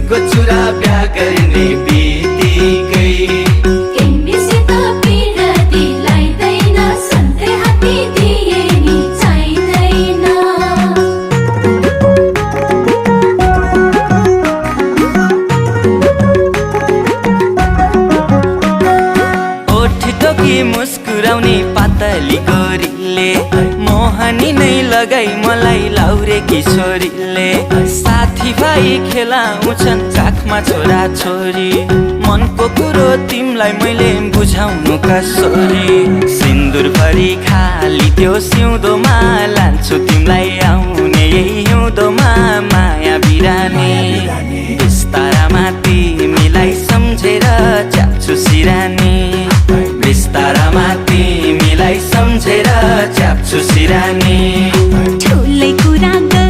दुधको चुरा बिहा गर्ने बित्तिकै तिमीसित पिरती लाइदैन सन्ते हात्ती दिए नि चाहिँदैन ओठ टोकी मुस्कुराउने पातली गोरीले मोहनी नै लगाई मलाई लाउरे किशोरीले साथी भाइ खेलाउँछन् काखमा छोरा छोरी मनको कुरो तिमलाई मैले बुझाउनु कसरी सिन्दुर भरि खाली त्यो सिउँदोमा लान्छु तिमलाई आउने यही हिउँदोमा माया बिरानी बिस्तारामा तिमीलाई सम्झेर च्याप्छु सिरानी बिस्तारामा तिमीलाई सम्झेर च्याप्छु सिरानी ठुलै कुरा